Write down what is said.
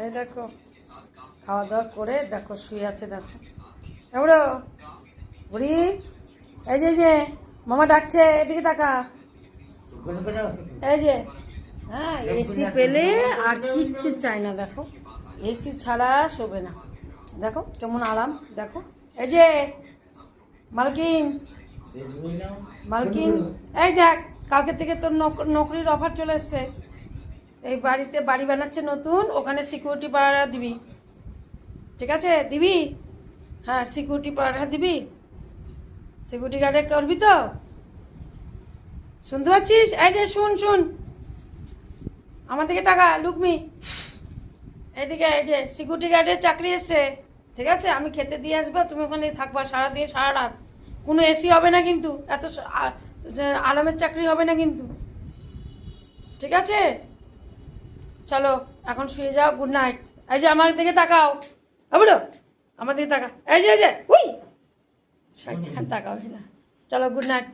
এই দেখো খাওয়া দাওয়া করে দেখো শুয়ে আছে। দেখো এবারো বুড়ি, এই যে মামা ডাকছে, এদিকে তাকা। এই যে হ্যাঁ, এসি পেলে আর কিচ্ছু চাই না। দেখো এসি ছাড়া শোবে না। দেখো কেমন আরাম। দেখো এই যে মালকিন, মালকিন এই দেখ, কালকে থেকে তোর নকরির অফার চলে এসছে। এই বাড়িতে বাড়ি বানাচ্ছে নতুন, ওখানে সিকিউরিটি পাহারা দিবি, ঠিক আছে? দিবি? হ্যাঁ, সিকিউরিটি পাহারা দিবি, সিকিউরিটি গার্ডে করবি তো? শুনতে পাচ্ছিস? এই যে শুন শুন, আমার দিকে টাকা লুকমি, এইদিকে। এই যে সিকিউরিটি গার্ডের চাকরি এসছে, ঠিক আছে? আমি খেতে দিয়ে আসবো, তুমি ওখানে থাকবা সারাদিন সারা রাত। কোনো এসি হবে না কিন্তু, এত আরামের চাকরি হবে না কিন্তু, ঠিক আছে? চলো এখন শুয়ে যাও, গুড নাইট। এই যে আমার দিকে তাকাও, বলো আমার দিকে তাকা। এই যে উই সাইড তাকাবে না। চলো গুড নাইট।